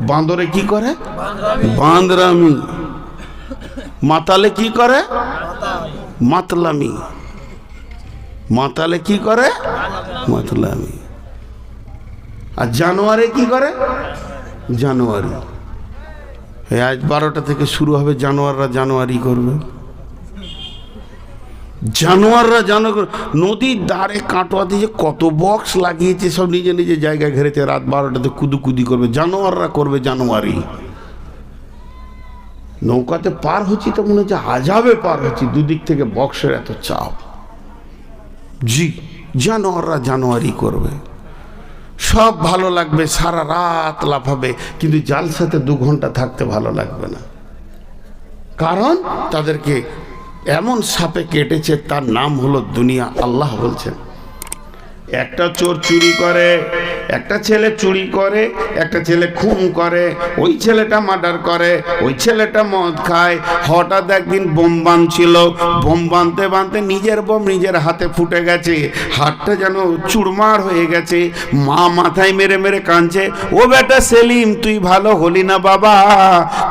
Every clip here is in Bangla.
বাঁদরে কি করে? বাঁদরামি। মাতালে কি করে? মাতলামি। মাতালে কি করে? মাতলামি। আর জানোয়ারে কি করে? জানোয়ারি। আজ 12টা থেকে শুরু হবে, জানোয়াররা জানোয়ারি করবে। জানোয়াররা নদীর ধারে কাটোয়া দিয়ে কত বক্স লাগিয়েছে, সব নিজে নিজে জায়গায় ঘেরেছে, রাত 12টাতে কুদুকুদি করবে। জানোয়াররা করবে জানোয়ারি। নৌকাতে পার হচ্ছি তো মনে হচ্ছে আজাবে পার হচ্ছি, দুদিক থেকে বক্সের এত চাপ। জি, জানোয়াররা জানোয়ারি করবে। সব ভালো লাগবে, সারা রাত লাফাবে, কিন্তু জালসাতে 2 ঘন্টা থাকতে ভালো লাগবে না। কারণ তাদেরকে এমন সাপে কেটেছে, তার নাম হলো দুনিয়া। আল্লাহ বলছেন, একটা চোর চুরি করে, একটা ছেলে চুরি করে, একটা ছেলে খুন করে, ওই ছেলেটা মার্ডার করে, ওই ছেলেটা মদ খায়। হঠাৎ একদিন বোম বাঁধছিল, বোম বাঁধতে বাঁধতে নিজের বোম নিজের হাতে ফুটে গেছে, হাতটা যেন চুরমার হয়ে গেছে। মা মাথায় মেরে মেরে কাঁদছে, ও বেটা সেলিম, তুই ভালো হলি না বাবা,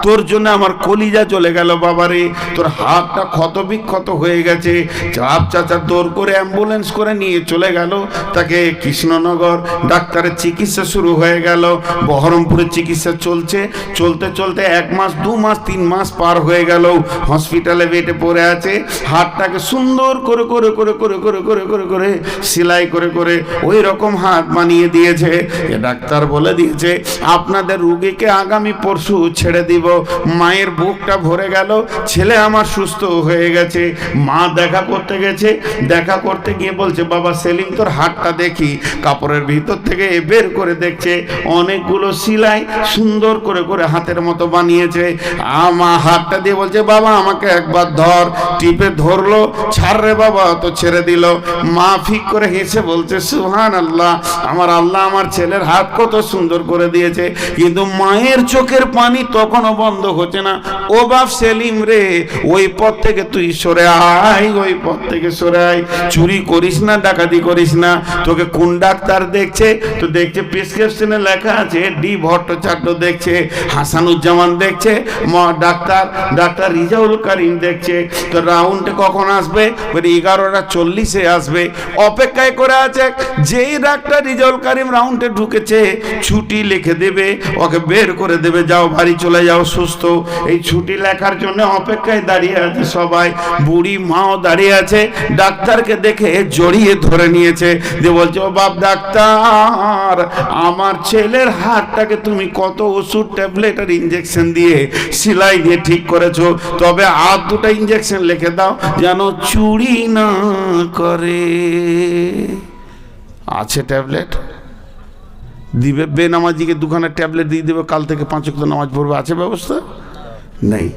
তোর জন্য আমার কলিজা চলে গেল বাবা রে, তোর হাতটা ক্ষত বিক্ষত হয়ে গেছে। চাপ চাচা দৌড় করে অ্যাম্বুলেন্স করে নিয়ে চলে গেল তাকে কৃষ্ণনগর। ডাক্তারের চিকিৎসা শুরু হয়ে গেল, বহরমপুরের চিকিৎসা চলছে। চলতে চলতে 1 মাস 2 মাস 3 মাস পার হয়ে গেল, হসপিটালে বেডে পড়ে আছে। হাতটাকে সুন্দর করে করে করে করে করে করে করে করে সেলাই করে করে ওই রকম হাত বানিয়ে দিয়েছে। এ ডাক্তার বলে দিয়েছে, আপনাদের রুগীকে আগামী পরশু ছেড়ে দিব। মায়ের বুকটা ভরে গেল, ছেলে আমার সুস্থ হয়ে গেছে। মা দেখা করতে গেছে, দেখা করতে গিয়ে বলছে, বাবা সেলিম, তোর হাতটা দেখি। কাপড়ের ভিতর থেকে বের করে দেখছে অনেকগুলো সেলাই সুন্দর করে করে হাতের মতো বানিয়েছে। আমার হাতটা দিয়ে বলছে, বাবা আমাকে একবার ধর। টিপে ধরলো, ছাড় রে বাবা, তো ছেড়ে দিল। মা ফিক করে হেসে বলছে, সুবহানাল্লাহ, আমার আল্লাহ আমার ছেলের হাত কত সুন্দর করে দিয়েছে। কিন্তু মায়ের চোখের পানি তখনও বন্ধ হচ্ছে না। ও বাপ সেলিম রে, ওই পথ থেকে তুই সরে আয়, ওই পথ থেকে সরে আয়। চুরি করিস না, ডাকাতি করিস না। তোকে কোন ডাক্তার দেখছে? তো দেখছে প্রেসক্রিপশনে লেখা আছে ডি ভট্টাচার্য দেখছে, হাসানুজ্জামান দেখছে, ডাক্তার রিজাউল করিম দেখছে। তো রাউন্ডে কখন আসবে? 11:40 আসবে। অপেক্ষায় করে আছে। যেই ডাক্তার রিজাউল করিম রাউন্ডে ঢুকেছে, ছুটি লিখে দেবে, ওকে বের করে দেবে, যাও বাড়ি চলে যাও সুস্থ। এই ছুটি লেখার জন্য অপেক্ষায় দাঁড়িয়ে আছে সবাই। বুড়ি মাও দাঁড়িয়ে আছে, ডাক্তারকে দেখে জড়িয়ে ধরে নিয়েছে, যে বলছে, ও বাপ ডাক্তার, আমার ছেলের হাতটাকে তুমি কত ওষুধ, ট্যাবলেট আর ইঞ্জেকশন দিয়ে সেলাই দিয়ে ঠিক করেছো, তবে আর 2টা ইঞ্জেকশন লিখে দাও যেন চুরি না করে। আছে ট্যাবলেট দিবে, বেনামাজিকে 2খানা ট্যাবলেট দিয়ে দেবে, কাল থেকে 5 ওয়াক্ত নামাজ পড়বে। আছে ব্যবস্থা? নেই।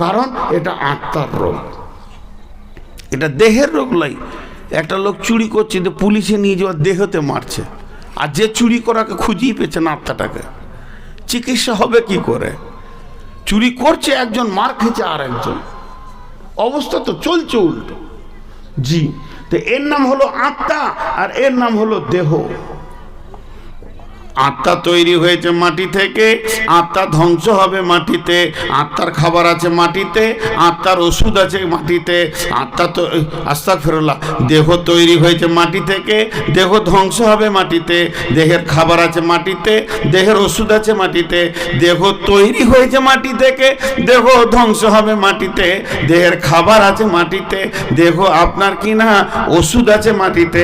কারণ এটা আত্মার রোগ, এটা দেহের রোগ নয়। একটা লোক চুরি করছে, তো পুলিশে নিয়ে যাওয়ার দেহতে মারছে, আর যে চুরি করাকে খুঁজিয়ে পেয়েছে না আত্মাটাকে, চিকিৎসা হবে কি করে? চুরি করছে একজন, মার খেয়েছে আর একজন, অবস্থা তো চলছে উল্টো। জি, তো এর নাম হলো আত্মা, আর এর নাম হলো দেহ। আত্মা তৈরি হয়েছে মাটি থেকে, আত্মা ধ্বংস হবে মাটিতে। আত্মার খাবার আছে মাটিতে, আত্মার ওষুধ আছে মাটিতে। আত্মা তো আস্তাগফিরুল্লাহ, দেহ তৈরি হয়েছে মাটি থেকে, দেহ ধ্বংস হবে মাটিতে। দেহের খাবার আছে মাটিতে, দেহের ওষুধ আছে মাটিতে। দেহ তৈরি হয়েছে মাটি থেকে, দেহ ধ্বংস হবে মাটিতে। দেহের খাবার আছে মাটিতে, দেহ আপনার কিনা ওষুধ আছে মাটিতে।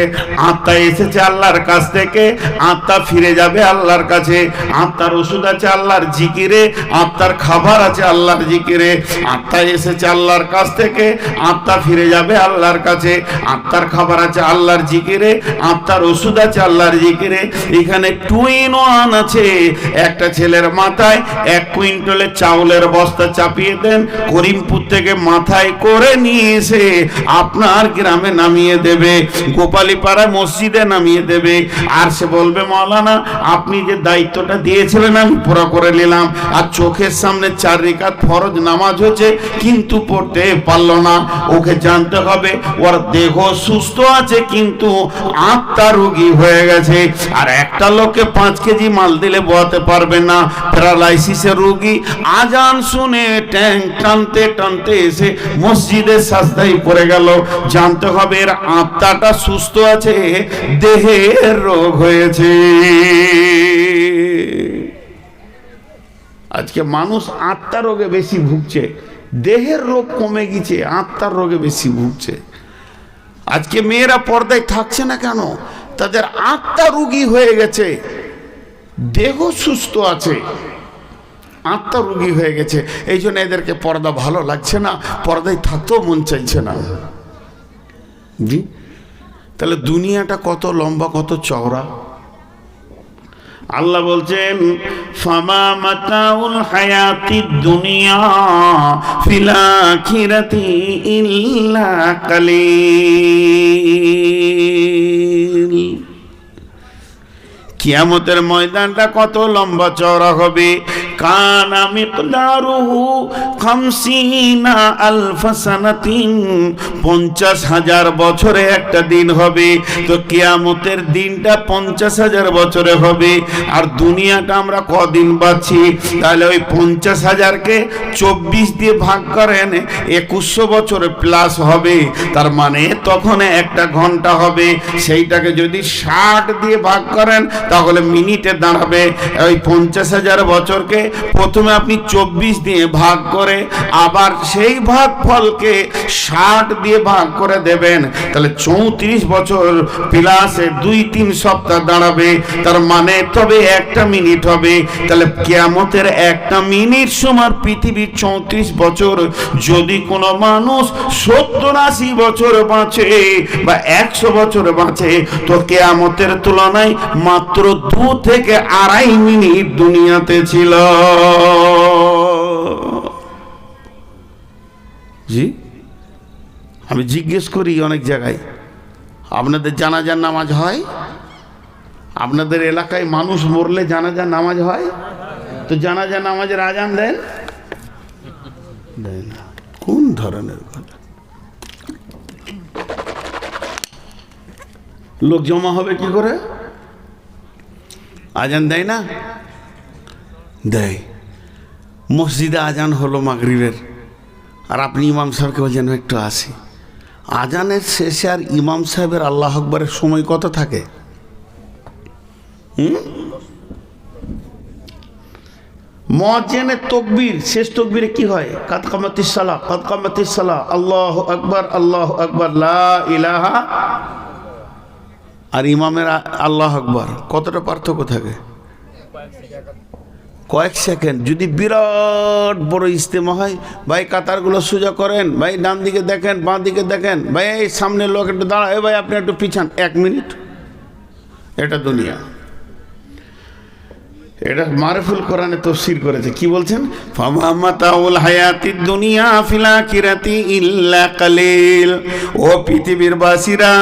আত্মা এসেছে আল্লাহর কাছ থেকে, আত্মা ফিরে যাবে আল্লাহর কাছে। আত্মার ওষুধ আছে আল্লাহর জিকিরে, আত্মার খাবার আছে আল্লাহর জিকিরে। আত্মা এসেছে আল্লাহর কাছ থেকে, আত্মা ফিরে যাবে আল্লাহর কাছে। আত্মার খাবার আছে আল্লাহর জিকিরে, আত্মার ওষুধ আছে আল্লাহর জিকিরে। এখানে 2 in 1 আছে। একটা ছেলের মাথায় 1 কুইন্টালের চাউলের বস্তা চাপিয়ে দেন, করিমপুর থেকে মাথায় করে নিয়ে এসে আপনার গ্রামে নামিয়ে দেবে, গোপালীপাড়া মসজিদে নামিয়ে দেবে। আর সে বলবে, মাওলানা আপনি যে দায়িত্বটা দিয়েছিলেন আমি পুরো করে নিলাম। আর চোখের সামনে 4 রাকাত ফরজ নামাজ হচ্ছে কিন্তু পড়তে পারলো না। ওকে জানতে হবে ওর দেহ সুস্থ আছে কিন্তু আত্মা রোগী হয়ে গেছে। আর একটা লোককে 5 কেজি মাল দিলে বোয়াতে পারবে না, প্যারালাইসিসের রোগী আজান শুনে ট্যাং টানতে টানতে এসে মসজিদের সাজদায় পড়ে গেল। জানতে হবে এর আত্মাটা সুস্থ আছে, দেহের রোগ হয়েছে। আজকে মানুষ আত্মার রোগে বেশি ভুগছে, দেহের রোগ কমে গেছে, আত্মার রোগে বেশি ভুগছে। আজকে মেয়েরা পর্দায় থাকছে না কেন? তাদের আত্মা রোগী হয়ে গেছে, দেহ সুস্থ আছে, আত্মা রোগী হয়ে গেছে। এই জন্য এদেরকে পর্দা ভালো লাগছে না, পর্দায় থাকতেও মন চাইছে না। জি, তাহলে দুনিয়াটা কত লম্বা, কত চওড়া। আল্লাহ বলছেন ফামা মাতাউল হায়াতিদ দুনিয়া ফিল আখিরাতি ইল্লা কালিল। কিয়ামতের ময়দানটা কত লম্বা চওড়া হবে। কানা মিকদারুহু 50 আলফ সানাতিন, 50,000 বছরে একটা দিন হবে। তো কিয়ামতের দিনটা 50,000 বছরে হবে। আর দুনিয়াটা আমরা কদিন পাচ্ছি? তাহলে ওই 50,000কে 24 দিয়ে ভাগ করেন, 2100 বছর প্লাস হবে। তার মানে তখন একটা ঘন্টা হবে। সেইটাকে যদি 60 দিয়ে ভাগ করেন তাহলে মিনিটে দাঁড়াবে। ওই 50,000 বছরকে প্রথমে আপনি 24 দিয়ে ভাগ করে আবার সেই ভাগফলকে 60 দিয়ে ভাগ করে দেবেন, তাহলে 34 বছর প্লাসে 2-3 সপ্তাহ দাঁড়াবে। তার মানে তবে একটা মিনিট হবে। তাহলে কিয়ামতের একটা মিনিট সমান পৃথিবীর 34 বছর। যদি কোনো মানুষ 70-80 বছর বাঁচে বা 100 বছর বাঁচে, তো কিয়ামতের তুলনায় মাত্র 2 থেকে 2.5 মিনিট দুনিয়াতে ছিল। জি, আমি জিজ্ঞেস করি অনেক জায়গায়, আপনাদের জানাজার নামাজ হয়? আপনাদের এলাকায় মানুষ মরলে জানাজার নামাজ হয়? তো জানাজার নামাজের আজান দেন? দেয় না। কোন ধরনের কথা? লোক জমা হবে কি করে? আজান দেয় না? দেয়। মসজিদে আজান হলো মাগরিবের, আর আপনি ইমাম সাহেবকে বলছেন একটু আসি। আজানের শেষে আর ইমাম সাহেবের আল্লাহ আকবরের সময় কত থাকে? মুয়াজ্জিনের তাকবীর, শেষ তাকবীরে কি হয়? কাদ কামাতিস সালাহ, কাদ কামাতিস সালাহ, আল্লাহু আকবার, আল্লাহু আকবার, লা ইলাহা। আর ইমামের আল্লাহ আকবার কতটা পার্থক্য থাকে? কয়েক সেকেন্ড। যদি বিরাট বড় ইজতেমা হয়, ভাই কাতারগুলো সোজা করেন, ভাই ডান দিকে দেখেন, বাঁ দিকে দেখেন, ভাই এই সামনের লোক একটু দাঁড়ায়, ভাই আপনি একটু পিছান, 1 মিনিট। এটা দুনিয়া। এটা মারফুল কোরআনে তাফসীর করেছে, কি বলছেন? ফামা মাতাউল হায়াতিদ দুনিয়া ফিল আখিরাতি ইল্লা কালিল। ও পৃথিবীর বাসীরা,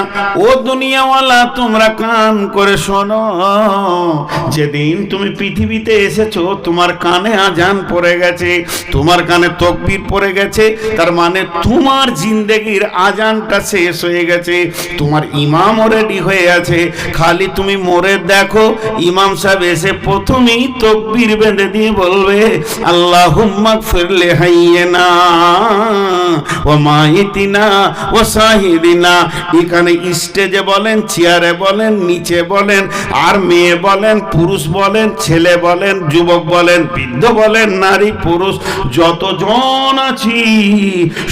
ও দুনিয়াওয়ালা, তোমরা কান করে শোনো। যেদিন তুমি পৃথিবীতে এসেছো তোমার কানে আজান পড়ে গেছে, তোমার কানে তাকবীর পড়ে গেছে, তার মানে তোমার জিন্দেগির আজানটা শেষ হয়ে গেছে। তোমার ইমামও রেডি হয়ে আছে, খালি তুমি মরে দেখো। ইমাম সাহেব এসে প্রথম তকবীর বেঁধে দিয়ে বলবে আল্লাহুম্মা গফির লি হাইয়িনা ওয়া মাইতিনা ওয়া শাহিদিনা। এখানে স্টেজে বলেন, চেয়ারে বলেন, নিচে বলেন, আর মেয়ে বলেন, পুরুষ বলেন, ছেলে বলেন, যুবক বলেন, বৃদ্ধ বলেন, নারী পুরুষ যতজন আছি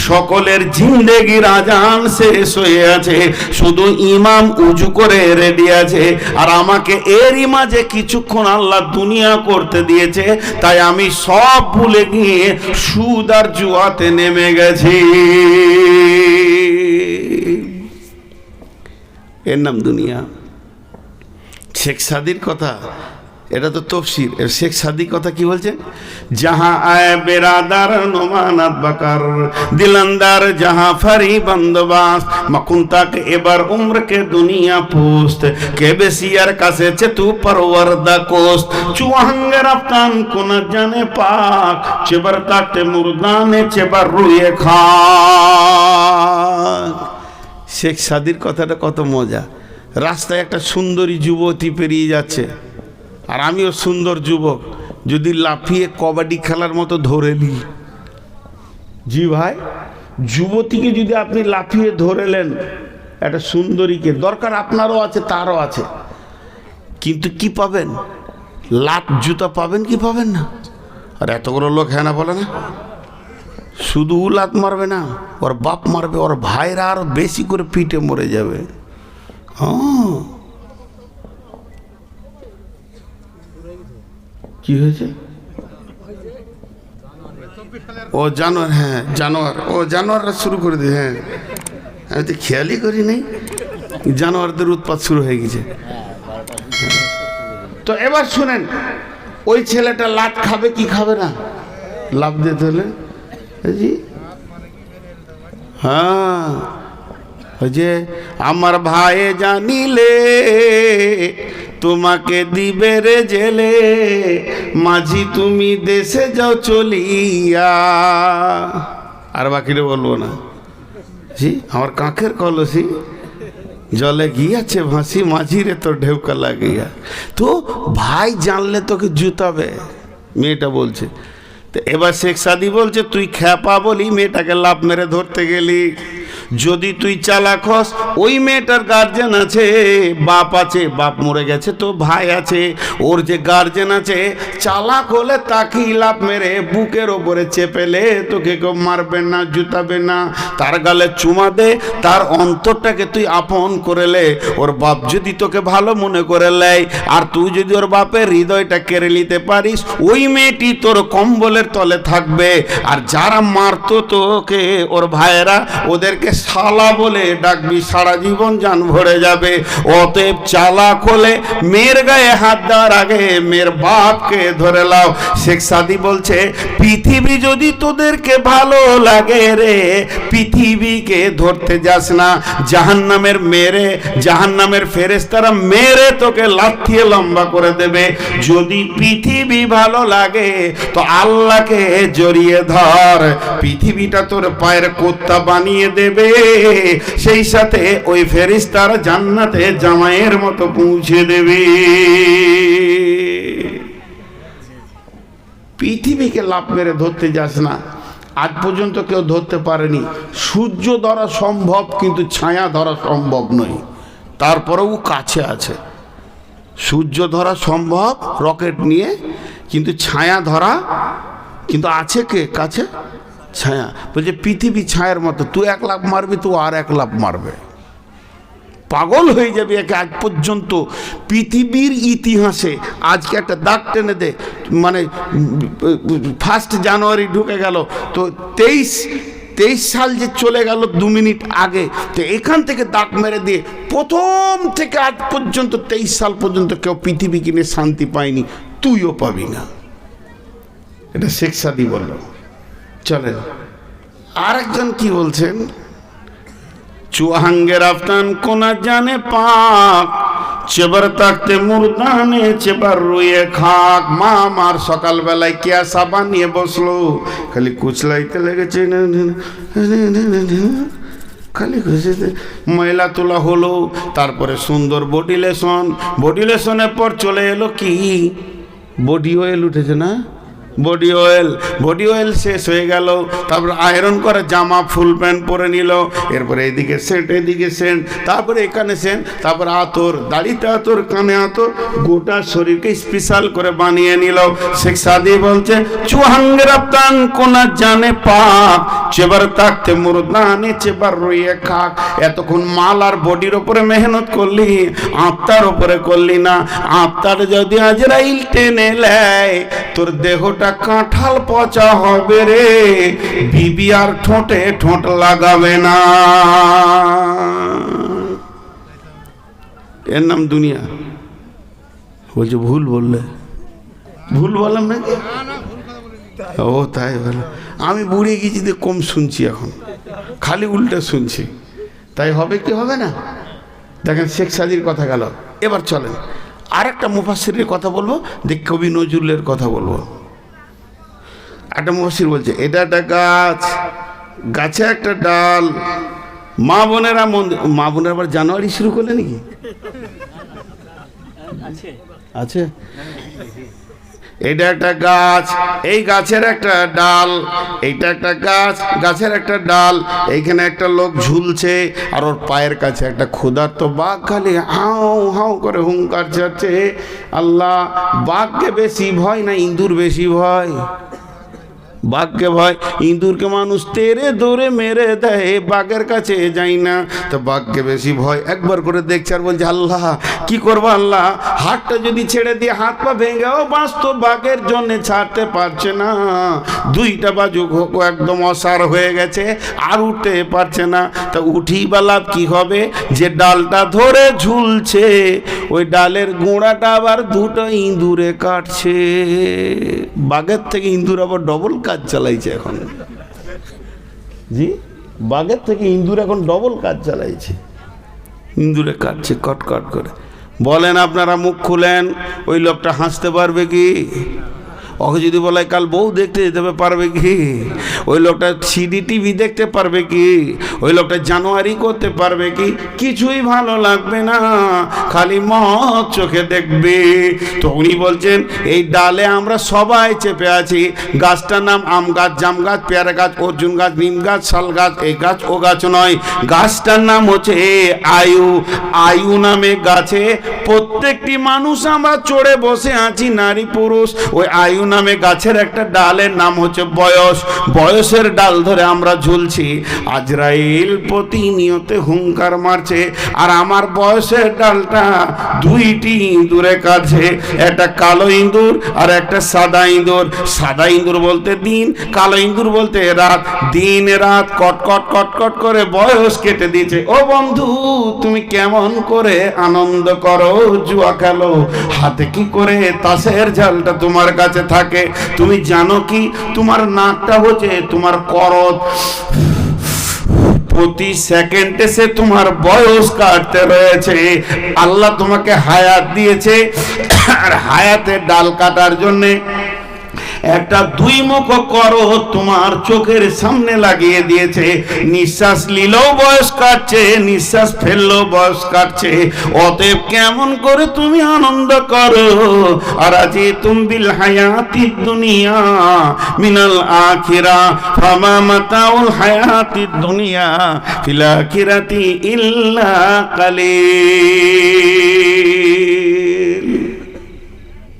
সকলের জিন্দেগির আজান শেষ হয়ে আছে। শুধু ইমাম উজু করে রেডি আছে। আর আমাকে এরই মাঝে কিছুক্ষণ আল্লাহ দুনিয়া করতে দিয়েছে, তাই আমি সব ভুলে গিয়ে সুদ আর জুয়াতে নেমে গেছি। এর নাম দুনিয়া। শেখ সাদির কথা এটা তো তফসির। শেখ সাদি কথা কি বলছেন? জাহা আয় বেরাদার নোমানাত বাকার দিলান্দার জাহা ফারি বন্দোবাস্ত মকুন তাক এবার উম্র কে দুনিয়া পোস্ত কে বেসিয়ার কাছে চে তু পরওয়ারদা কোস্ত চুয়াঙ্গে রাফতান কোন জানে পাক চেবার তাকতে মুরদানে চেবার রুয়ে খাক। শেখ সাদির কথাটা কত মজা। রাস্তায় একটা সুন্দরী যুবতী পেরিয়ে যাচ্ছে, আর আমিও সুন্দর যুবক, যদি লাফিয়ে কবাডি খেলার মতো ধরে নিই, জি ভাই, যুবতীকে যদি আপনি লাফিয়ে ধরেলেন, একটা সুন্দরীকে, দরকার আপনারও আছে তারও আছে, কিন্তু কি পাবেন? লাত জুতা পাবেন কি পাবেন না? আর এতগুলো লোক হ্যাঁ না বলে না, শুধু লাত মারবে না, ওর বাপ মারবে, ওর ভাইরা আরো বেশি করে পিটে মরে যাবে। কি হয়েছে? ও জানোয়ার, হ্যাঁ জানোয়ার, ও জানোয়াররা শুরু করে দিয়ে, হ্যাঁ আমি তো খেয়ালই করি নাই, জানোয়ারদের উৎপাত শুরু হয়ে গেছে। তো এবার শুনেন, ওই ছেলেটা লাত খাবে কি খাবে না? লাভ দিতে হলে জি, হ্যাঁ, ওই যে আমার ভাই জানিলে তোমাকে দিবে রে জেলে, মাঝি তুমি দেশে যাও চলিয়া। আর বাকিটা বলবো না। জি, আমার কাঁখের কলসি জলে গিয়াছে ভাসি, মাঝি রে তোর ঢেউকা লাগিয়া। তো ভাই জানলে তোকে জুতাবে, মেয়েটা বলছে। তো এবার শেখ সাদি বলছে, তুই খ্যাপা বলি মেয়েটাকে লাভ মেরে ধরতে গেলি। যদি তুই চালাক হস, ওই মেয়েটার গার্জেন আছে, বাপ আছে, বাপ মরে গেছে, তো ভাই আছে, ওর যে গার্জেন আছে, চালাক হলে তাকেই লাভ মেরে বুকের ওপরে চেপেলে তোকে কেউ মারবে না, জুতাবে না, তার গালে চুমা দে, তার অন্তরটাকে তুই আপন করে লে। ওর বাপ যদি তোকে ভালো মনে করে লেয়, আর তুই যদি ওর বাপের হৃদয়টা কেড়ে নিতে পারিস, ওই মেয়েটি তোর কম্বলের তলে থাকবে। আর যারা মারতো তোকে, ওর ভাইয়েরা, ওদেরকে শালা বলে ডাকবি, সারা জীবন জান ভরে যাবে। অতএব চালাক হলে মেয়ের গায়ে হাত দেওয়ার আগে মেয়ের বাপকে ধরে লাও। শেখ সাদি বলছে, পৃথিবী যদি তোদেরকে ভালো লাগে রে, পৃথিবীকে ধরতে যাস না। জাহান্নামের মেরে, জাহান্নামের ফেরেশতারা মেরে তোকে লাথিয়ে লম্বা করে দেবে। যদি পৃথিবী ভালো লাগে তো আল্লাহকে জড়িয়ে ধর, পৃথিবীটা তোর পায়ের কোত্তা বানিয়ে দেবে, সেই সাথে ওই ফেরেশতারা জান্নাতে জামাইয়ের মতো পৌঁছে দেবে। পৃথিবীকে লাফ মেরে ধরতে যাস না। আজ পর্যন্ত কেউ ধরতে পারেনি। সূর্য ধরা সম্ভব, কিন্তু ছায়া ধরা সম্ভব নয়। তারপরেও কাছে আছে। সূর্য ধরা সম্ভব রকেট নিয়ে, কিন্তু ছায়া ধরা, কিন্তু আছে কে কাছে? ছায়া। বলছে পৃথিবী ছায়ার মতো, তুই এক লাফ মারবি, তো আর এক লাফ মারবে, পাগল হয়ে যাবে। একে আজ পর্যন্ত পৃথিবীর ইতিহাসে, আজকে একটা দাগ টেনে দে, মানে 1 জানুয়ারি ঢুকে গেল, তো 23 সাল যে চলে গেল 2 মিনিট আগে, তো এখান থেকে দাগ মেরে দিয়ে প্রথম থেকে আজ পর্যন্ত 23 সাল পর্যন্ত কেউ পৃথিবী কিনে শান্তি পায়নি, তুইও পাবি না। এটা শেখ সাদি বলল। চলেন আরেকজন কি বলছেন, চুয়াহাঙ্গে রাফতান কোনা জানে পাক, চেবার তাকতে মুরদানে চেবার রুয়ে খাক। মা আমার সকালবেলায় কেয়াসা বানিয়ে বসলো, খালি কুচলাইতে লেগেছে, খালি ময়লা তোলা হলো। তারপরে সুন্দর বডি লেশন, বডি লেশনের পর চলে এলো কি, বডি অয়েল উঠেছে না, বডি অয়েল শেষ হয়ে গেল। তারপর আয়রন করে জামা ফুল প্যান্ট পরে নিল, এরপরে এদিকে সেন্ট, এদিকে সেন্ট, তারপরে এখানে সেন্ট, তারপরে আতর, দাড়িতে আতর, কানে আতর, গোটা শরীরকে স্পেশাল করে বানিয়ে নিল। শেখ সাদি বলছে, চুয়াহাঙ্গে রাফতান কোনা জানে পাক, চেবার তাকতে মুরদানে চেবার রইয়ে খাক। এতক্ষণ মাল আর বডির ওপরে মেহনত করলি, আত্মার ওপরে করলি না। আত্মার যদি আজরাইল টেনে নেয়, তোর দেহটা কাঁঠাল পচা হবে রে, বিবি আর ঠোঁটে ঠোঁট লাগাবে না। এর নাম দুনিয়া। বলছে ভুল বললে, ভুল বললাম নাকি? ও তাই বলে, আমি বুড়ে গেছি যে কম শুনছি, এখন খালি উল্টে শুনছি, তাই হবে কি হবে না? দেখেন শেখ সাদির কথা গেল, এবার চলেন আর একটা মুফাসসিরের কথা বলবো, দেখ কবি নজরুলের কথা বলবো। একটা মুফাসসির বলছে, এটা একটা গাছ, গাছে একটা ডাল, মা বোনেরা মা বোনের আবার জানুয়ারি শুরু করলে নাকি? আছে। এটা একটা গাছ, এই গাছের একটা ডাল, এইটা একটা গাছ, গাছের একটা ডাল, এইখানে একটা লোক ঝুলছে, আর ওর পায়ের কাছে একটা ক্ষুধার্ত বাঘ খালি হাউ হাউ করে হুঙ্কার ছাড়ছে। আল্লাহ, বাঘকে বেশি ভয় না ইঁদুর বেশি ভয়? বাঘকে ভয়, ইঁদুরকে মানুষ তেরে দৌড়ে মেরে দেয়, বাঘের কাছে যাই না, তো বাঘকে বেশি ভয়। একবার করে দেখছে আর বলছে, আল্লাহ কি করবো আল্লাহ, হাতটা যদি ছেড়ে দিয়ে হাত পা ভেঙেও বাঁচতো, বাঘের জন্য ছাড়তে পারছে না, দুইটা বাজু একদম অসার হয়ে গেছে, আর উঠতে পারছে না। তা উঠি বা লাভ কি হবে, যে ডালটা ধরে ঝুলছে ওই ডালের গোড়াটা আবার দুটো ইঁদুরে কাটছে। বাঘের থেকে ইঁদুর আবার ডবল কাজ চালাইছে এখন। জি, বাঘের থেকে ইঁদুর এখন ডবল কাজ চালাইছে, ইঁদুরে কাটছে কট কট করে। বলেন আপনারা মুখ খুলেন, ওই লোকটা হাসতে পারবে কি? ওকে যদি বলে কাল বউ দেখতে যেতে পারবে কি? ওই লোকটা সিডি টিভি দেখতে পারবে কি? ওই লোকটা জানুয়ারি করতে পারবে কি? কিছুই ভালো লাগবে না, খালি মদ চোখে দেখবে। তো উনি বলছেন, এই ডালে আমরা সবাই চেপে আছি। গাছটার নাম আম গাছ, জাম গাছ, পেয়ারা গাছ, অর্জুন গাছ, নিম গাছ, শাল গাছ, এই গাছ ও গাছ নয়, গাছটার নাম হচ্ছে আয়ু। আয়ু নামে গাছে প্রত্যেকটি মানুষ আমরা চড়ে বসে আছি, নারী পুরুষ। ওই আয়ু নামে গাছের একটা ডালের নাম হচ্ছে বয়স, বয়সের ডাল ধরে আমরা ঝুলছি। আজরাইল প্রতিনিয়ত হুঙ্কার মারছে, আর আমার বয়সের ডালটা দুইটি ইঁদুরে কাটছে, একটা কালো ইঁদুর আর একটা সাদা ইঁদুর। সাদা ইঁদুর বলতে দিন, কালো ইঁদুর বলতে রাত। দিন রাত কটকট কটকট করে বয়স কেটে দিয়েছে। ও বন্ধু, তুমি কেমন করে আনন্দ করো, জুয়া খেলো, হাতে কি করে তাসের ঝালটা তোমার কাছে থাকে? তুমি জানো কি, তোমার নাকটা হচ্ছে তোমার করত, প্রতি সেকেন্ডে সে তোমার বয়স কাটতে রয়েছে। আল্লাহ তোমাকে হায়াত দিয়েছে, আর হায়াতের ডাল কাটার জন্যে একটা দুই মুখ করো তোমার চোখের সামনে লাগিয়ে দিয়েছে। নিঃশ্বাস নিলেও বয়স কাটছে, নিঃশ্বাস ফেললেও বয়স কাটছে। অতএব কেমন করে তুমি আনন্দ করো। আর আজি তুমি বিল হায়াতি দুনিয়া মিনাল আখিরা ফামা মাতাউল হায়াতি দুনিয়া ফিল আখিরাতি ইল্লা কালিল।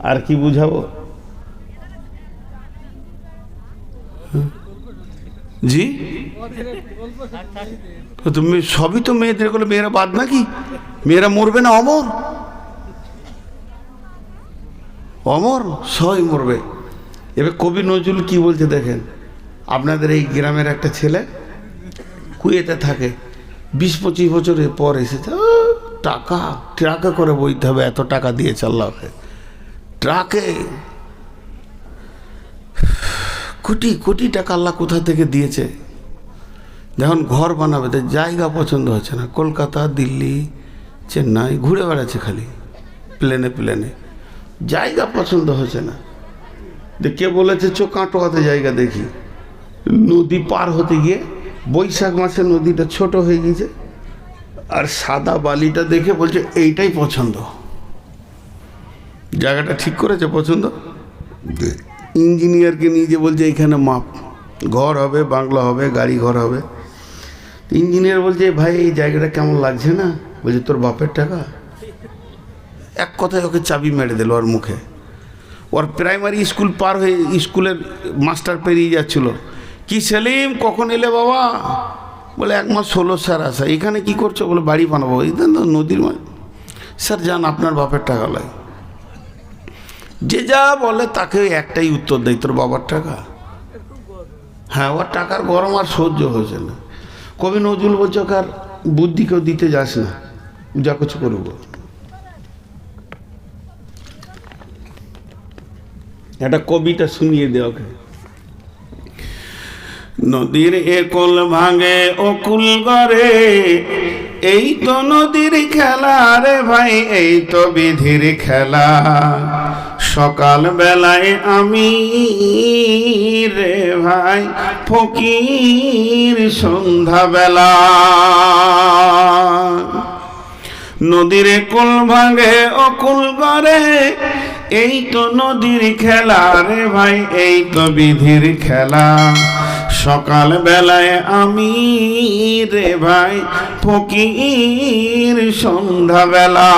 আর কি বুঝাবো? জি, তুমি সবই তো মেয়েদের বলে, মেয়েরা বাদ নাকি? মেয়েরা মরবে না? অমর, অমর সবাই মরবে। এবার কবি নজরুল কি বলছে দেখেন। আপনাদের এই গ্রামের একটা ছেলে কুয়েতে থাকে, 20-25 বছরের পর এসেছে। টাকা ট্রাকে করে বইতে হবে, এত টাকা দিয়েছে আল্লাহকে। ট্রাকে কোটি কোটি টাকা আল্লাহ কোথা থেকে দিয়েছে। যখন ঘর বানাবে তো জায়গা পছন্দ হচ্ছে না, কলকাতা, দিল্লি, চেন্নাই ঘুরে বেড়াচ্ছে খালি প্লেনে প্লেনে, জায়গা পছন্দ হচ্ছে না। কে বলেছে চো কাটোয়াতে জায়গা দেখি, নদী পার হতে গিয়ে বৈশাখ মাসে নদীটা ছোট হয়ে গেছে, আর সাদা বালিটা দেখে বলছে এইটাই পছন্দ। জায়গাটা ঠিক করেছে পছন্দ, ইঞ্জিনিয়ারকে নিয়ে যে বলছে এইখানে মাপ, ঘর হবে, বাংলা হবে, গাড়ি ঘর হবে। ইঞ্জিনিয়ার বলছে ভাই এই জায়গাটা কেমন লাগছে না? বলছে তোর বাপের টাকা। এক কথায় ওকে চাবি মেরে দিল ওর মুখে। ওর প্রাইমারি স্কুল পার হয়ে স্কুলের মাস্টার পেরিয়ে যাচ্ছিল, কি সেলিম কখন এলে বাবা? বলে 1 মাস হলো স্যার আসা। এখানে কি করছো? বলে বাড়ি বানাবো। এই তো নদীর মাছ। স্যার যান, আপনার বাপের টাকা লাগে। যে যা বলে তাকে একটাই উত্তর দেয়, তোর বাবার টাকা। হ্যাঁ, ওর টাকার গরম আর সহ্য হয়েছে না। কবি নজরুল বলছে কার বুদ্ধি কেউ দিতে যাস না, যা কিছু করবো। একটা কবিতা শুনিয়ে দে ওকে। নদীর একল ভাঙে অকুল গড়ে, এই তো নদীর খেলা রে ভাই, এই তো বিধির খেলা। সকাল বেলায় আমি রে ভাই ফকির সন্ধ্যা বেলা। নদীর কুল ভাঙে অকুল গড়ে, এই তো নদীর খেলা রে ভাই, এই তো বিধির খেলা। সকাল বেলায় আমি রে ভাই ফকির সন্ধ্যা বেলা।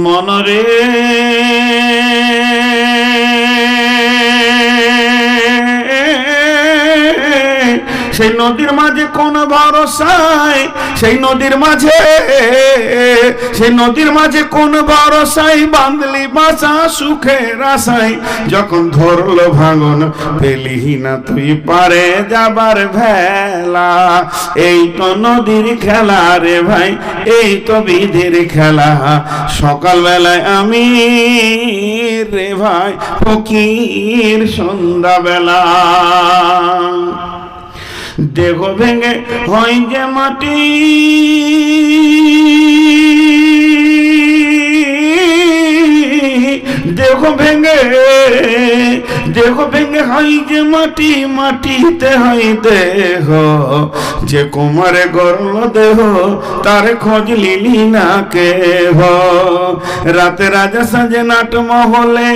মনরে সেই নদীর মাঝে কোন ভরসায়, সেই নদীর মাঝে, সেই নদীর মাঝে কোন ভরসায় বাঁধলি বাসা সুখের আশায়। যখন ধরলো ভাঙন পেলি না তুই পারে যাবার ভেলা। এই তো নদীর খেলা রে ভাই, এই তো বিধির খেলা। সকাল বেলায় আমি রে ভাই ফকির সন্ধ্যা বেলা। দেহ ভেঙে হয় যে মাটি, দেহ ভেঙে, দেহ ভেঙে হয় যে মাটি, মাটিতে হয় দেহ। যে কুমারে গড়ল দেহ তার খোঁজ লিলি না কেহ। রাতে রাজা সাজে নাট মহলে,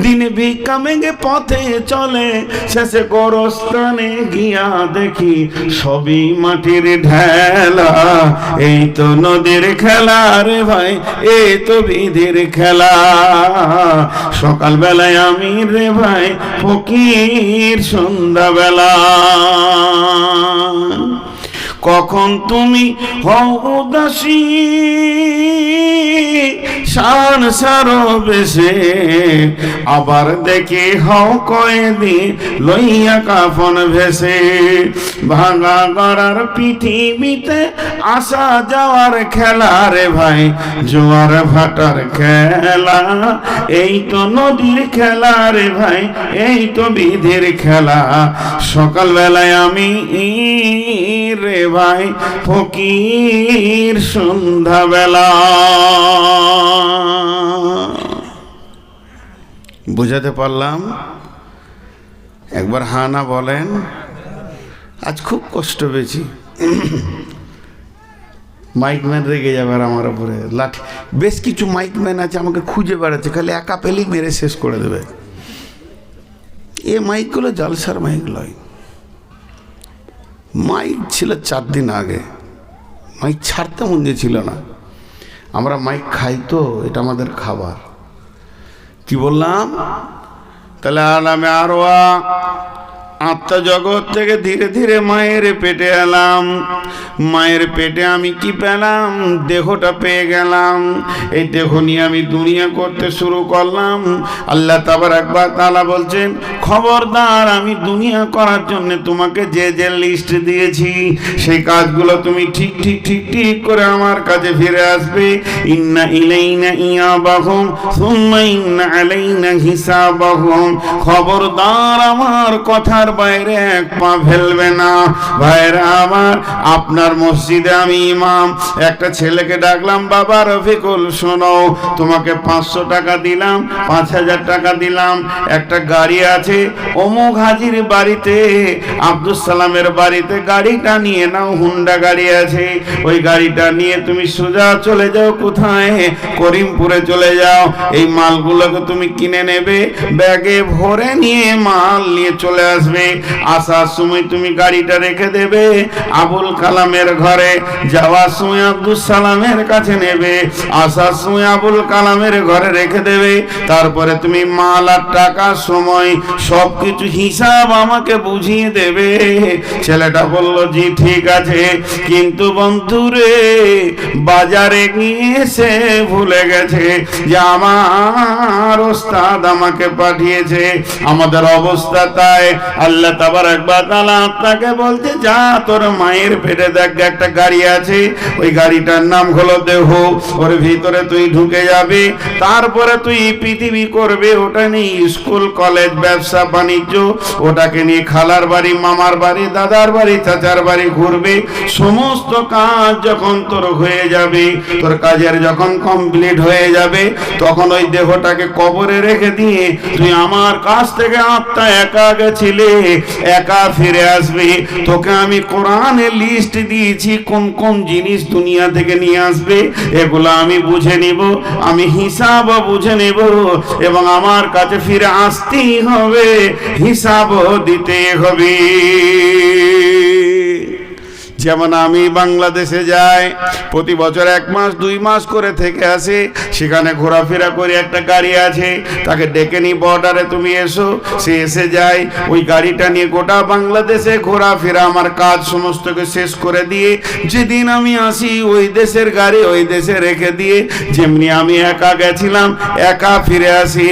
দিনে ভিক্ষা মেঘে পথে চলে। শেষে গোরস্থানে গিয়া দেখি সবই মাটির ঢেলা। এই তো নদীর খেলা রে ভাই, এই তো বিধির খেলা। সকাল বেলায় আমি রে ভাই ফকির সন্ধ্যা বেলা। কখন তুমি হও উদাসী শান সারো বেশে, আবার দেখি হও কয়েদি লইয়া কাফন ভেসে। ভাঙা গড়ার পৃথিবীতে আসা যাওয়ার খেলা রে ভাই, জোয়ার ভাটার খেলা। এই তো নদীর খেলা রে ভাই, এই তো বিধির খেলা। সকাল বেলায় আমি রে ভাই ফকির সন্ধ্যা বেলা। বুঝাতে পারলাম? একবার হানা বলেন। আজ খুব কষ্ট পেয়েছি। মাইকম্যান রেগে যাবে আমার উপরে, লাঠি। বেশ কিছু মাইকম্যান আছে আমাকে খুঁজে বেড়াচ্ছে, খালি একা পেলেই মেরে শেষ করে দেবে। এ মাইকগুলো জালসার মাইক লয়। মাইক ছিল 4 দিন আগে, মাইক ছাড়তে মন ছিল না। আমরা মাইক খাই তো, এটা আমাদের খাবার। কি বললাম? তাহলে আলামে আরওয়া আত্মা জগৎ থেকে ধীরে ধীরে মায়ের পেটে এলাম। মায়ের পেটে আমি কি পেলাম? দেহটা পেয়ে গেলাম। এই দেহ নিয়ে আমি দুনিয়া করতে শুরু করলাম। আল্লাহ তাবারাক ওয়া তাআলা বলছেন, খবরদার, আমি দুনিয়া করার জন্য তোমাকে যে যে লিস্ট দিয়েছি সেই কাজগুলো তুমি ঠিক ঠিক ঠিক ঠিক করে আমার কাছে ফিরে আসবে। ইন্না ইলাইনা ইয়াবাহুম সুম্মা ইন্না আলাইনা হিসাবাহুম। খবরদার, আমার কথা বাইরে এক পা ফেলবে না। ভাইরা আমার, আপনার মসজিদে আমি ইমাম, একটা ছেলেকে ডাকলাম, বাবা রফিকুল শোনো, তোমাকে 500 টাকা দিলাম, 5000 টাকা দিলাম, একটা গাড়ি আছে অমুক হাজির বাড়িতে, আব্দুল সালামের বাড়িতে, গাড়িটা নিয়ে নাও, হুন্ডা গাড়ি আছে, ওই গাড়িটা নিয়ে তুমি সোজা চলে যাও। কোথায়? করিমপুরে চলে যাও। এই মালগুলোকে তুমি কিনে নেবে, ব্যাগে ভরে নিয়ে মাল নিয়ে চলে আসবে। আসার সময় তুমি গাড়িটা রেখে দেবে আবুল কালামের ঘরে, যাওয়ার সময় আব্দুল সালামের কাছে নেবে, আসার সময় আবুল কালামের ঘরে রেখে দেবে। তারপরে তুমি মাল আর টাকার সময় সবকিছু হিসাব আমাকে বুঝিয়ে দেবে। ছেলেটা বলল, জি ঠিক আছে, কিন্তু বন্ধুরে বাজারে গিয়ে সে ভুলে গেছে যে আমার ওস্তাদ আমাকে পাঠিয়েছে। আমাদের অবস্থা তাই। আল্লাহ তাবারক ওয়া তাআলা আত্মাকে বলছে, যা তোর মায়ের পেটে দেখ একটা গাড়ি আছে, ওই গাড়িটার নাম হলো দেহ, ওর ভিতরে তুই ঢুকে যাবে, তারপরে তুই পৃথিবী করবে, ওটা নিয়ে স্কুল কলেজ ব্যবসা বাণিজ্য, ওটাকে নিয়ে খালার বাড়ি মামার বাড়ি দাদার বাড়ি চাচার বাড়ি ঘুরবে। সমস্ত কাজ যখন তোর হয়ে যাবে, তোর কাজের যখন কমপ্লিট হয়ে যাবে, তখন ওই দেহটাকে কবরে রেখে দিয়ে তুই আমার কাছ থেকে আত্মা একা গেছিলে, একা ফিরে আসবে। তোকে আমি কোরআনে লিস্ট দিয়েছি কোন কোন জিনিস দুনিয়া থেকে নিয়ে আসবে, এগুলো আমি বুঝে নিব, আমি হিসাব বুঝে নেব, এবং আমার কাছে ফিরে আসতেই হবে, হিসাব দিতে হবে। যেমন আমি বাংলাদেশে যাই, প্রতি বছর 1 মাস 2 মাস করে থেকে আসে, সেখানে ঘোরাফেরা করে একটা গাড়ি আছে, তাকে ডেকে নি বর্ডারে তুমি এসো, সে এসে যায়, ওই গাড়িটা নিয়ে গোটা বাংলাদেশে ঘোরাফেরা আমার কাজ সমস্তকে শেষ করে দিয়ে যেদিন আমি আসি, ওই দেশের গাড়ি ওই দেশে রেখে দিয়ে যেমনি আমি একা গেছিলাম একা ফিরে আসি।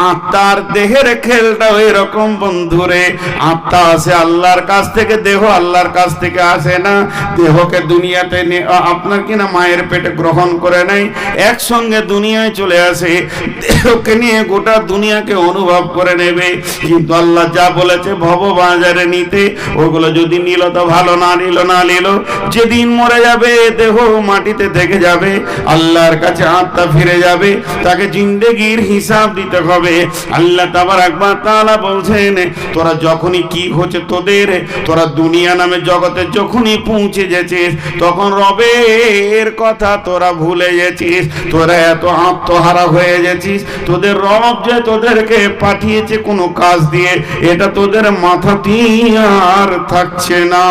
আত্মার দেহের খেলটা ওই রকম বন্ধুরে, আত্মা আসে আল্লাহর কাছ থেকে, দেহ আল্লাহর কাছ থেকে আসে না। দেহকে দুনিয়াতে আপনার কিনা মায়ের পেটে গ্রহণ করে নাই, একসঙ্গে দুনিয়ায় চলে আসে, দেহকে নিয়ে গোটা দুনিয়াকে অনুভব করে নেবে। কিন্তু আল্লাহ যা বলেছে ভববাজারে নিতে, ওগুলো যদি নিল তো ভালো, না নিল না নিল, যেদিন মরে যাবে দেহ মাটিতে থেকে যাবে, আল্লাহর কাছে আত্মা ফিরে যাবে, তাকে জিন্দেগির হিসাব দিতে হবে। আল্লাহ তাবারক ওয়া তাআলা বলছেন, তোরা যখনই কি হচ্ছে তোরা দুনিয়া নামে জগতে যখনই পৌঁছে গেছিস, তখন রবের কথা তোরা ভুলে গেছিস, তোরা এত আত্মহারা হয়ে গেছিস, তোদের রব যে তোদেরকে পাঠিয়েছে কোনো কাজ দিয়ে, এটা তোদের মাথাতেই আর থাকছে না।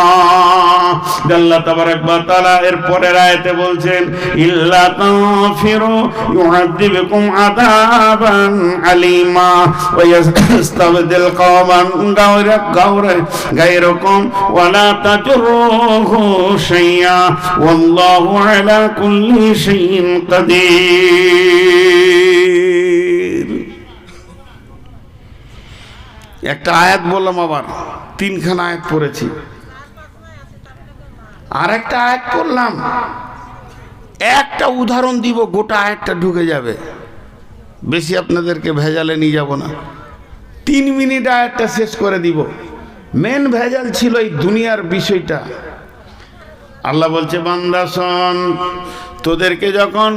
আল্লাহ তাবারক ওয়া তাআলা এর পরের আয়াতে বলছেন, ইল্লা তাগফিরু ইউআযিবকুম আযাবান আলীমা ওয়া ইস্তাবদিল কওমান গায়রাকুম ওয়া লা তাজুরুহু শাইআ ওয়াল্লাহু আলা কুল্লি শাইইন কাদির। একটা আয়াত বললাম, আবার 3খানা আয়াত পড়েছি, আর একটা আয়াত পড়লাম, একটা উদাহরণ দিব, গোটা আয়াতটা ঢুকে যাবে, বেশি আপনাদেরকে ভেজালে নিয়ে যাব না, 3 মিনিট আয়াতটা শেষ করে দিব। মেন ভেজাল ছিল এই দুনিয়ার বিষয়টা। আল্লাহ বলছে, বান্দা শোন, তোদেরকে যখন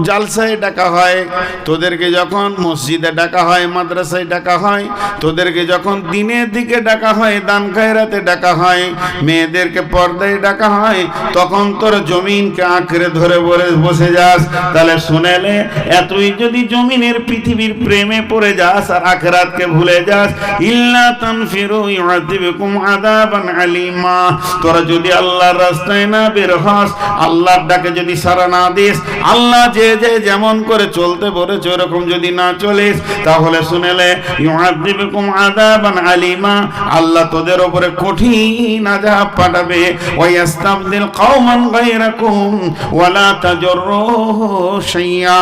জালসায় ডাকা হয়, তোদেরকে যখন মসজিদে ডাকা হয়, মাদ্রাসায় ডাকা হয়, তোদেরকে যখন দিনের দিকে ডাকা হয়, দান খায়রাতে ডাকা হয়, মেয়েদেরকে পর্দায় ডাকা হয়, তখন তোর জমিনকে আঁকড়ে ধরে বসে যাস। তাহলে শুনেলে, এতই যদি জমিনের পৃথিবীর প্রেমে পড়ে যাস আর আখিরাতকে ভুলে যাস, ইল্লা তানফিরু ইউআযিবকুম আযাবান আলীমা, তোরা যদি আল্লাহর রাস্তায় না বের হস, আল্লাহর ডাকে যদি সারা না দিস, আল্লাহ যে যেমন করে চলতে বলেছে ওরকম যদি না চলিস, তাহলে শুনেলে ইউআযিবকুম আযাবান আলীমা, আল্লাহ তোদের উপরে কঠিন আযাব পাঠাবে। ওয়া ইস্তাবদিল কওমান গায়রাকুম ওয়া লা তাজুরুহু শাইআ,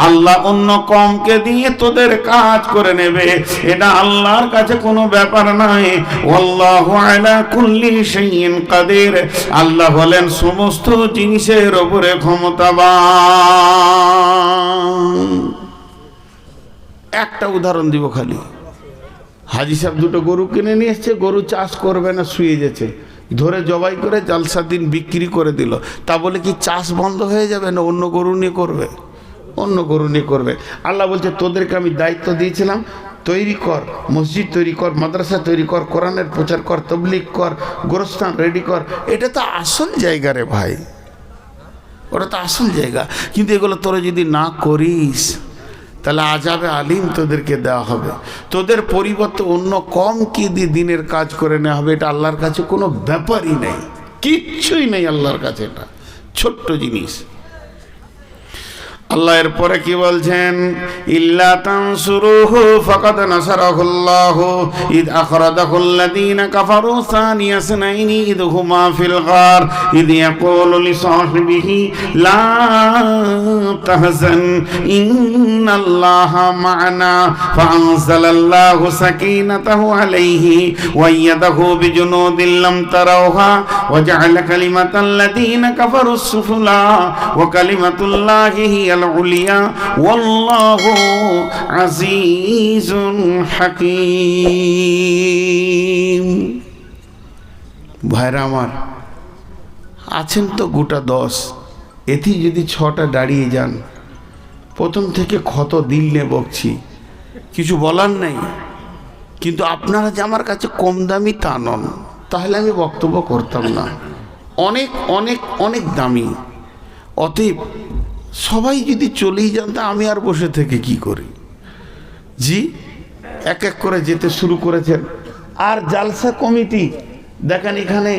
আল্লাহ অন্য কওমকে দিয়ে তোদের কাজ করে নেবে, এটা আল্লাহর কাছে কোনো ব্যাপার নয়। ওয়াল্লাহু আলা কুল্লি শাইইন কাদির, আল্লাহ হলেন সমস্ত জিনিসের উপরে ক্ষমতাবান। একটা উদাহরণ দিব খালি। হাজি সাহেব 2টো গরু কিনে নিয়ে এসছে, গরু চাষ করবে না, শুয়ে গেছে, ধরে জবাই করে জালসা দিন বিক্রি করে দিল। তা বলে কি চাষ বন্ধ হয়ে যাবে? না, অন্য গরু নিয়ে করবে, অন্য গরু নিয়ে করবে। আল্লাহ বলছে, তোদেরকে আমি দায়িত্ব দিয়েছিলাম, তৈরি কর, মসজিদ তৈরি কর, মাদ্রাসা তৈরি কর, কোরআনের প্রচার কর, তাবলীগ কর, গোরস্থান রেডি কর। এটা তো আসল জায়গা রে ভাই, ওটা তো আসল জায়গা। কিন্তু এগুলো তোরা যদি না করিস, তাহলে আযাবে আলিম তোদেরকে দেওয়া হবে। তোদের পরিবর্তে অন্য কম কি দিয়ে দিনের কাজ করে নেওয়া হবে, এটা আল্লাহর কাছে কোনো ব্যাপারই নেই, কিচ্ছুই নেই আল্লাহর কাছে, এটা ছোট্ট জিনিস। আল্লাহ এরপরে কি বলছেন, ইল্লা তানসুরুহু ফাকাদ নাসারাহুল্লাহু ইদ আখরাজাহুল্লাযীনা কাফারু সানিয়া ইসনাইনি ইদ হুমা ফিল গার ইদ ইয়াকুলু লিসাহিবিহি লা তাহজান ইন্নাল্লাহা মা'ানা ফাআনজালাল্লাহু সাকিনাতাহু আলাইহি ওয়া আইয়াদাহু বিজুনুদিন লাম তারাওহা ওয়া জা'আলা কালিমাতাল্লাযীনা কাফারু সুফলা ওয়া কালিমাতুল্লাহি হিয়াল উলিয়া ওয়াল্লাহু আজিজুন হাকীম। ভাইরা আমার, আছেন তো গোটা 10, এতেই যদি 6টা দাঁড়িয়ে যান, প্রথম থেকে ক্ষত দিলে বকছি, কিছু বলার নেই। কিন্তু আপনারা যে আমার কাছে কম দামি তা নন, তাহলে আমি বক্তব্য করতাম না। অনেক অনেক অনেক দামি। অতএব সবাই যদি চলেই যান তা আমি আর বসে থেকে কি করি? জি, এক এক করে যেতে শুরু করেছেন। আর জালসা কমিটি দেখেন এখানে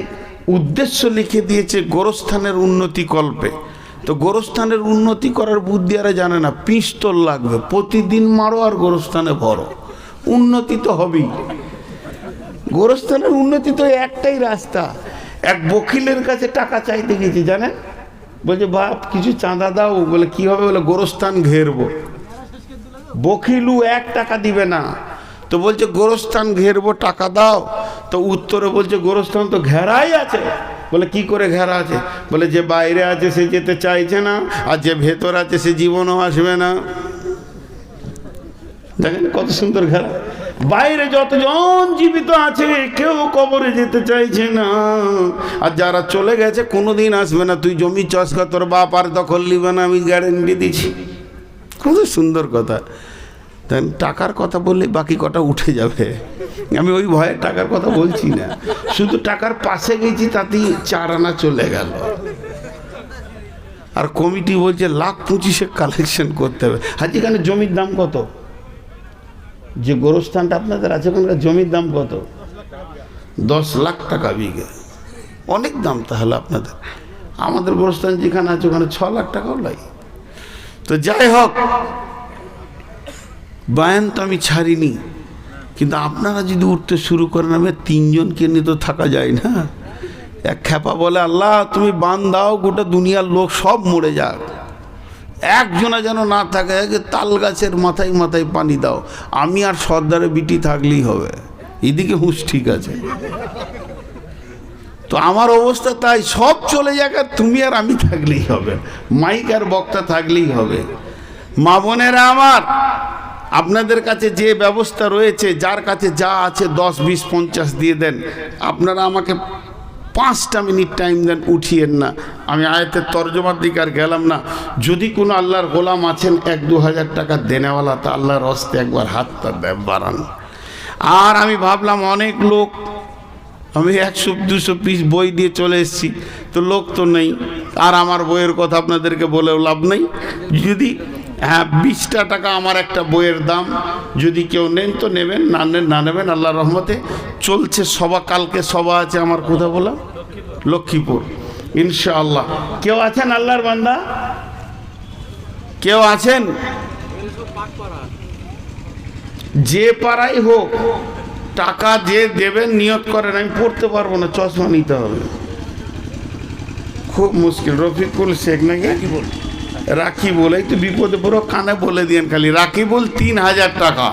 উদ্দেশ্য লিখে দিয়েছে গোরস্থানের উন্নতি কল্পে। তো গোরস্থানের উন্নতি করার বুদ্ধি আর জানে না, পিস্তল লাগবে, প্রতিদিন মারো আর গোরস্থানে ভরো, উন্নতি তো হবেই। গোরস্থানের উন্নতি তো একটাই রাস্তা। এক বকিলের কাছে টাকা চাইতে গেছি, জানেন, বলছে বাপ কিছু চাঁদা দাও। বলে কি হবে? বলে গোরস্থান ঘেরবো। বকিলু 1 টাকা দিবে না, তো বলছে গোরস্থান ঘেরবো, টাকা দাও। তো উত্তরে বলছে গোরস্থান তো ঘেরাই আছে। বলে কি করে ঘেরা আছে? বলে যে বাইরে আছে সে যেতে চাইছে না, আর যে ভেতর আছে সে জীবনও আসবে না। দেখেন কত সুন্দর ঘেরা। বাইরে যতজন জীবিত আছে কেউ কবরে যেতে চাইছে না, আর যারা চলে গেছে কোনোদিন আসবে না। তুই জমি চাষ কর, তোর বাপ আর দখল নিবে না, আমি গ্যারেন্টি দিচ্ছি। কত সুন্দর কথা। দেন টাকার কথা বললে বাকি কটা উঠে যাবে। আমি ওই ভয়ে টাকার কথা বলছি না, শুধু টাকার পাশে গেছি তাতেই 4 আনা চলে গেল। আর কমিটি বলছে 1,25,000 কালেকশন করতে হবে। হাজি এখানে জমির দাম কত? যে গোরস্থানটা আপনাদের আছে ওখানকার জমির দাম কত? 10 লাখ টাকা বিঘা। অনেক দাম তাহলে আপনাদের। আমাদের গোরস্থান যেখানে আছে ওখানে 6 লাখ টাকাও লাগে। তো যাই হোক, বায়ান তো আমি ছাড়িনি, কিন্তু আপনারা যদি উঠতে শুরু করেন, আমি 3 জনকে নিয়ে তো থাকা যায় না। এক খেপা বলে আল্লাহ তুমি বান দাও, গোটা দুনিয়ার লোক সব মরে যাক, একজনা যেন না থাকে। তাল গাছের মাথায় মাথায় পানি দাও, আমি আর সর্দারে বিটি থাকলেই হবে। এদিকে হুঁশ ঠিক আছে। তো আমার অবস্থা তাই, সব চলে যাক আর তুমি আর আমি থাকলেই হবে, মাইক আর বক্তা থাকলেই হবে। মা বোনেরা আমার, আপনাদের কাছে যে ব্যবস্থা রয়েছে, যার কাছে যা আছে 10, 20, 50 দিয়ে দেন। আপনারা আমাকে 5টা মিনিট টাইম দেন, উঠিয়েন না। আমি আয়াতের তর্জমার দিকে আর গেলাম না। যদি কোনো আল্লাহর গোলাম আছেন 1-2 হাজার টাকা দেনেওয়ালা, তা আল্লাহর হস্তে একবার হাতটা বাড়ান। আর আমি ভাবলাম অনেক লোক, আমি 100-200 পিস বই দিয়ে চলে এসেছি, তো লোক তো নেই। আর আমার বইয়ের কথা আপনাদেরকে বলেও লাভ নেই। যদি 20টা টাকা আমার একটা বইয়ের দাম, যদি কেউ নেন তো নেবেন, না নেন না নেবেন। আল্লাহর রহমতে চলছে সভা, কালকে সভা আছে আমার, কোথা বলা, লক্ষ্মীপুর, ইনশাআল্লাহ। কেউ আছেন আল্লাহর বান্দা? কেউ আছেন? যে পাড়াই হোক, টাকা যে দেবেন নিয়ত করেন। আমি পড়তে পারবো না, চশমা নিতে হবে, খুব মুশকিল। রফিকুল শেখ নাকি রাকিবুল, এই তো বিপদে পুরো কানে বলে দিয়েন খালি রাকিবুল 3000 টাকা,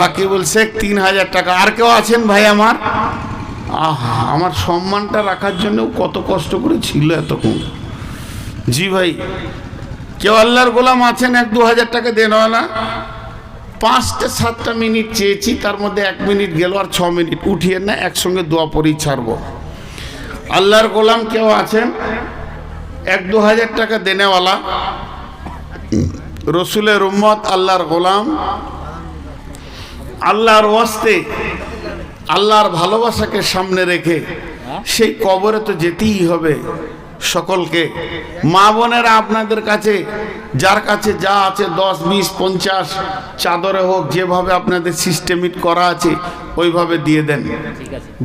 রাকিবুল শেখ 3000 টাকা। আর কেউ আছেন ভাই আমার? আমার সম্মানটা রাখার জন্য কত কষ্ট করে ছিল এতক্ষণ। জি ভাই, কেউ আল্লাহর গোলাম আছেন 1-2 হাজার টাকা দেনওয়ালা? 5-7টা মিনিট চেয়েছি, তার মধ্যে 1 মিনিট গেল, আর 6 মিনিট। উঠিয়ে না, একসঙ্গে দোয়া পড়ি ছাড়বো। আল্লাহর গোলাম কেউ আছেন 1-2 হাজার টাকা দেনেওয়ালা? রসুলের উম্মত, আল্লাহর গোলাম, আল্লাহর ওয়াস্তে, আল্লাহর ভালোবাসাকে সামনে রেখে সেই কবরে তো যেতেই হবে সকলকে। মা বোনেরা আপনাদের কাছে, যার কাছে যা আছে 10, 20, 50 চাদরে হোক, যেভাবে আপনাদের সিস্টেমিক করা আছে ওইভাবে দিয়ে দেন।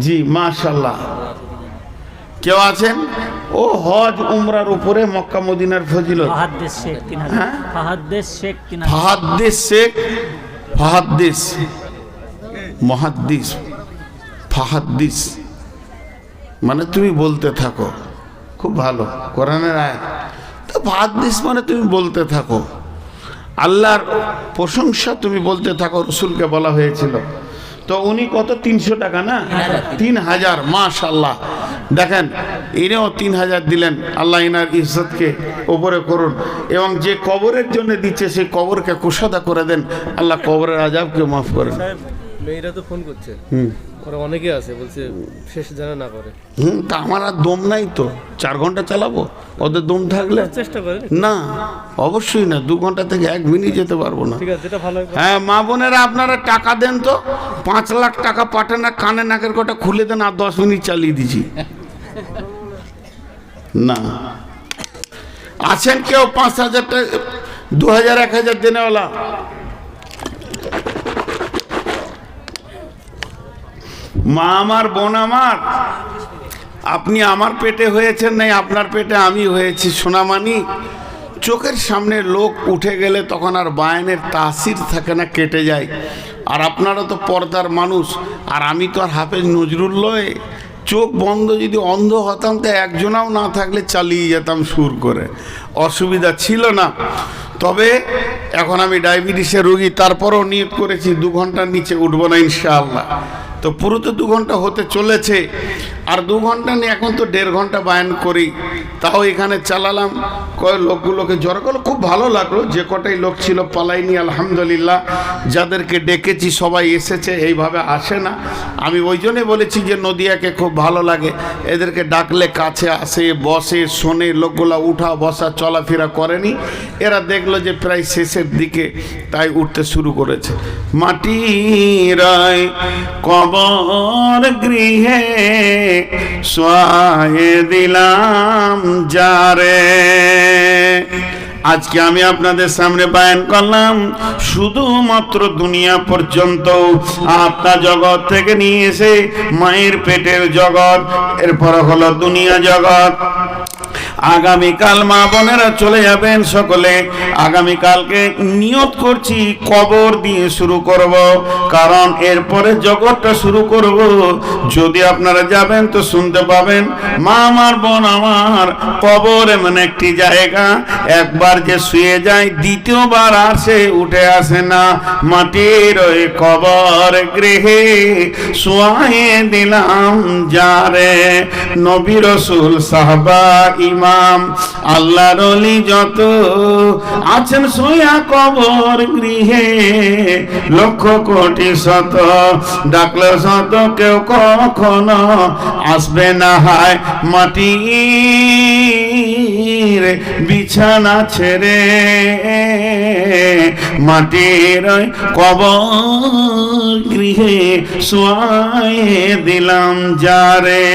জি মাশাআল্লাহ। কেউ আছেন? ও হজ উমরার উপরে মক্কা মদিনার ফজিলত। ফাহাদ্দিস শেখ 3000। ফাহাদ্দিস শেখ 3000। ফাহাদ্দিস শেখ, ফাহাদ্দিস মহাদ্দিস, ফাহাদ্দিস মানে তুমি বলতে থাকো, খুব ভালো কোরআনের আয়াত। তো ফাহাদ্দিস মানে তুমি বলতে থাকো, আল্লাহর প্রশংসা তুমি বলতে থাকো, রসুলকে বলা হয়েছিল। তো উনি কত 300 টাকা না, 3000, মাশাআল্লাহ। দেখেন ইনিও 3000 দিলেন, আল্লাহ ইনার ইজ্জতকে ওপরে করুন, এবং যে কবরের জন্য দিচ্ছে সেই কবরকে কুশাদা করে দেন, আল্লাহ কবরের আযাবকে মাফ করেন। মেয়েরা তো ফোন করছে, ওরা অনেকে আছে, বলছে শেষ যেন না করে। তা আমার আর দম নাই তো, 4 ঘন্টা চালাবো? ওদের দম থাকলে চেষ্টা করে না, অবশ্যই না, 2 ঘন্টা থেকে 1 মিনিট যেতে পারবো না। ঠিক আছে, যেটা ভালো। হ্যাঁ মা বোনেরা, আপনারা টাকা দেন তো, 5 লাখ টাকা পাঠান, না কানে নাকের কটা খুলে দেন, আর 10 মিনিট চালিয়ে দিছি না। আছেন কেউ 5000 টাকা, 2000, 1000 দেনেওয়ালা? মা আমার, বোন আমার, আপনি আমার পেটে হয়েছেন, নাই আপনার পেটে আমি হয়েছি সোনামানি। চোখের সামনে লোক উঠে গেলে তখন আর বায়ানের তাসির থাকে না, কেটে যায়। আর আপনারা তো পর্দার মানুষ, আর আমি তো আর হাফেজ নজরুল লয়। চোখ বন্ধ যদি অন্ধ হতাম তো একজনাও না থাকলে চালিয়ে যেতাম সুর করে, অসুবিধা ছিল না। তবে এখন আমি ডায়াবেটিসের রোগী, তারপরও নিয়ত করেছি 2 ঘন্টার নিচে উঠবো না ইনশাআল্লাহ। তো পুরো তো 2 ঘন্টা হতে চলেছে, আর 2 ঘন্টা নিয়ে এখন তো 1.5 ঘন্টা বায়ান করি, তাও এখানে চালালাম। লোকগুলোকে জড়ো করলো, খুব ভালো লাগলো। যে কটাই লোক ছিল পালাইনি, আলহামদুলিল্লাহ। যাদেরকে ডেকেছি সবাই এসেছে, এইভাবে আসে না। আমি ওই জন্যে বলেছি যে নদিয়াকে খুব ভালো লাগে, এদেরকে ডাকলে কাছে আসে, বসে, শোনে। লোকগুলা উঠা বসা চলাফেরা করেনি, এরা দেখলো যে প্রায় শেষের দিকে, তাই উঠতে শুরু করেছে। মাটির কবর গৃহে শোয়ায়ে দিলাম যারে। আজকে আমি আপনাদের সামনে বায়ান করলাম শুধুমাত্র দুনিয়া পর্যন্ত, আত্মা জগৎ থেকে নিয়ে এসে মায়ের পেটের জগৎ, এরপর হলো দুনিয়া জগৎ। আগামীকাল মা বোনেরা চলে যাবেন সকলে। আগামীকালকে নিয়ত করছি কবর দিয়ে শুরু করব, কারণ এরপরে জগৎটা শুরু করব। যদি আপনারা যাবেন তো শুনতে পাবেন, মা আমার, বোন আমার, কবর এমন একটি জায়গা, একবার যে শুয়ে যায় দ্বিতীয়বার আর সে উঠে আসে না। মাটির ওই কবর গৃহে শোয়ায়ে দিলাম যারে। নবী রাসূল সাহাবা ইমাম আল্লাহর ওলি যত আছেন শুয়া কবর গৃহে, লক্ষ কোটি শত ডাকলে শত কেউ কখনো আসবে না। হায় মাটির বিছানা ছেড়ে, মাটির কবর গৃহে শোয়ায়ে দিলাম যারে।